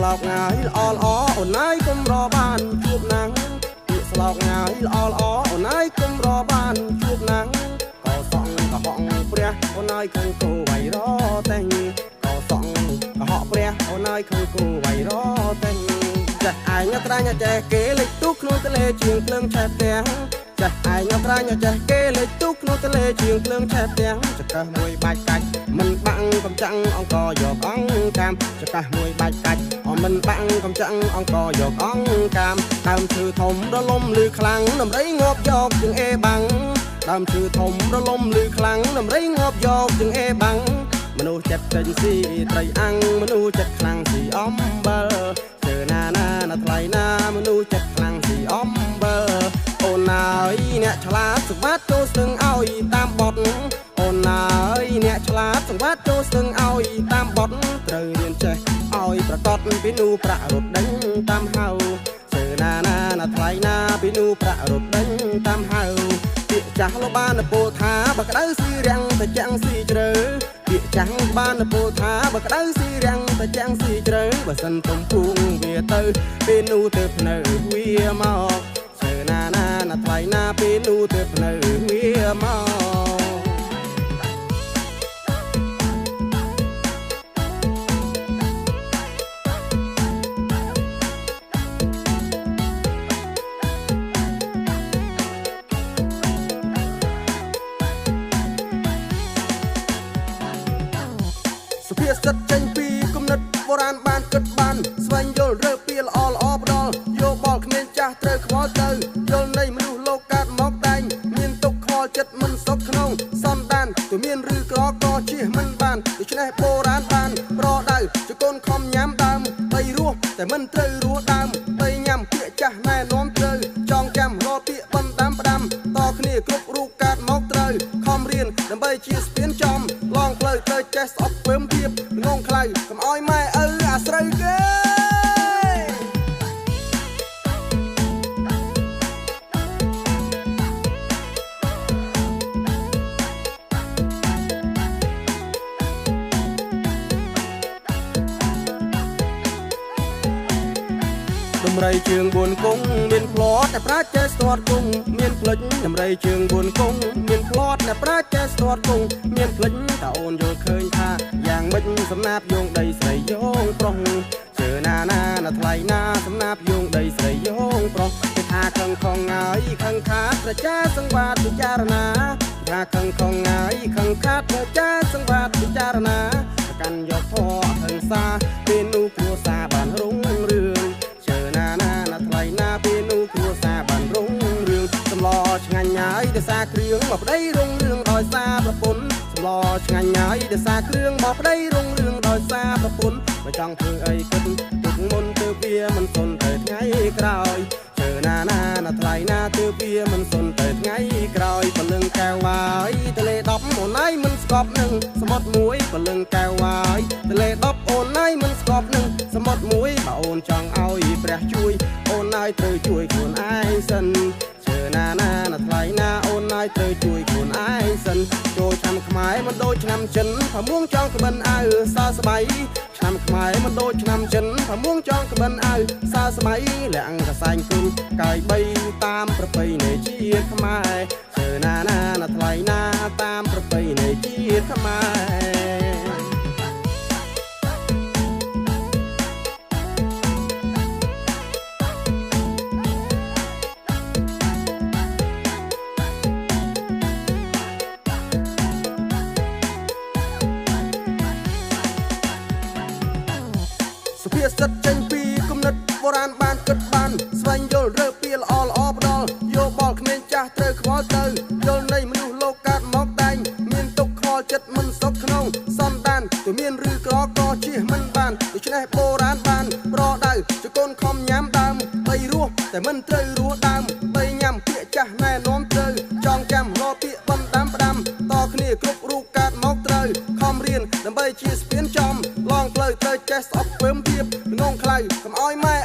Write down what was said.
លោកងាយល្អល្អអូនណាយកុំរបានជួបណាំងពាក្យស្លោកងាយល្អល្អអូនណាយកុំរបានជួបណាំងក៏សក់កុហកព្រះអូនណាយខឹងគោវៃរតែងក៏សក់កុហកព្រះអូនណាយខឹងគោវៃរតែងចាស់ឯងត្រាញ់ចេះគេលេចទូក្នុងទលេជាងភ្លើងឆេះទាំងចាស់ឯងត្រាញ់ចេះគេលេចទូក្នុងទលេជាងភ្លើងឆេះទាំងចកះមួយបាច់កាច់មិនបាំងកំចាំងអង្គយកអង្គកាមចកះមួយបាច់កាច់អមិនបាំងកំចាំងអង្គយកអង្គកាមដើមឈើធំរលំឮខ្លាំងដំរីងាប់យកជាងអេបាំងដើមឈើធំរលំឮខ្លាំងដំរីងាប់យកជាងអេបាំងមនុស្សចិត្តចេញស៊ីត្រីអាំងមនុស្សចិត្តខ្លាំងស៊ីអំបិលជើណាណាថ្លៃណាមនុស្សចិត្តខ្លាំងស៊ីអំបិលអូនណាយអ្នកឆ្លាតសង្វាតចូលស្ទឹងឲ្យតាមបត់អូនណាយអ្នកឆ្លាតសង្វាតចូលស្ទឹងឲ្យតាមបត់ត្រូវរៀនចេះឲ្យប្រកបពីនោះប្រាក់រត់ដេញតាមហៅជើណាណាថ្លៃណាពីនោះប្រាក់រត់ដេញតាមហៅពាក្យចាស់លោកបានពោលថាបើក្តៅស៊ីរាំងតែចាំងស៊ីជ្រៅពាក្យចាស់បានពោលថាបើក្តៅស៊ីរាំងតែចាំងស៊ីជ្រៅបើសិនទំពួងវាទៅពេលនោះទៅភ្នៅវាមកជើណាណាថ្លៃណាពេលនោះទៅភ្នៅវាមកសុភាសិតចេញពីគំនិតបុរាណបានគិតបានស្វែងយល់រើពីល្អល្អផ្ដល់យកបលគ្មានចាស់ត្រូវខ្វល់ទៅយល់នៃមនុស្សលោកកើតមកតែងមានទុកខ្វល់ចិត្តមិនសុខក្នុងសន្តានទោះមានឬក៏ក៏ជៀសមិនបានដូច្នេះបុរាណបានប្រដៅជកូនខំញ៉ាំដើមបីរស់តែមិនត្រូវរស់ដើមបីញ៉ាំពាក្យចាស់ណែនាំត្រូវចងចាំរកពាក្យបណ្ដាំផ្ដាំតគ្នាគ្រប់រូបកើតមកត្រូវខំរៀនដើម្បីជាស្ពានចំឡងផ្លូវទៅចេះស្អប់ពើមភាពងងខ្លៅកុំឲ្យម៉ែឪអាស្រូវគេដំរីជើង4គង់មានផ្្លាត់តែប្រាជ្ញចេះស្ទាត់គង់មានផ្លិចដំរីជើង4គង់មានផ្្លាត់តែប្រាជ្ញចេះស្ទាត់គង់មានផ្លិចតើអូនយល់ឃើញថាយ៉ាងម៉េចសំណាបយងដីស្រីយងប្រុសជើណាណាថ្លៃណាសំណាបយងដីស្រីយងប្រុសគេថាខឹងខងហើយខឹងខាតប្រជាសង្វាតពិចារណាថាខឹងខងហើយខឹងខាតប្រជាសង្វាតពិចារណាកាន់យកធម៌ហិង្សាពេលនោះគ្រួសារបានរុងរឿងថ្លៃណាពេលនោះគ្រួសារបានរុងរឿងសម្លឆ្ងាញ់ហើយដោយសារគ្រឿងមកប្តីរុងរឿងដោយសារប្រពន្ធសម្លឆ្ងាញ់ហើយដោយសារគ្រឿងមកប្តីរុងរឿងដោយសារប្រពន្ធបើចង់ធ្វើអីគិតទុកមុនទៅវាមិនសុនទៅថ្ងៃក្រោយជើណាណាថ្លៃណាទៅវាមិនសុនទៅថ្ងៃក្រោយបលឹងកែវហើយទលេ10អូនឯងមិនស្កប់នឹងសមុទ្រមួយបលឹងកែវហើយទលេ10អូនឯងមិនស្កប់នឹងសមុទ្រមួយបើអូនចង់ឲ្យព្រះជួយអូនឯងត្រូវជួយខ្លួនឯងសិនជើណាណាថ្លៃណាអូនឯងត្រូវជួយខ្លួនឯងសិនចូលឆ្នាំខ្មែរមិនដូចឆ្នាំចិនផាមួងចង់ក្បិនអាវសើស្បៃឆ្នាំខ្មែរមិនដូចឆ្នាំចិនផាមួងចង់ក្បិនអាវសើស្បៃលាក់កសែងគុំកាយ3តាមប្រពៃណីជាតិខ្មែរជើណាណាថ្លៃណាតាមប្រពៃណីជាតិខ្មែរសុភាសិតចេញពីគំនិតបុរាណបានគិតបានស្វែងយល់រើពីល្អល្អផ្ដល់យកបលគ្មានចាស់ត្រូវខ្វល់ទៅយល់នៃមនុស្សលោកកើតមកតែងមានទុកខ្វល់ចិត្តមិនសុខក្នុងសន្តានទោះមានឬក៏ក៏ជៀសមិនបានដូច្នេះបុរាណបានប្រដៅជកូនខំញ៉ាំដើមបីរស់តែមិនត្រូវរស់ដើមបីញ៉ាំពាក្យចាស់ណែនាំត្រូវចងចាំរកពាក្យបណ្ដាំផ្ដាំតគ្នាគ្រប់រូបកើតមកត្រូវខំរៀនដើម្បីជាស្ពានចំឡងផ្លូវទៅចេះស្អប់ពើមភាពងងខ្លៅកុំឲ្យម៉ែ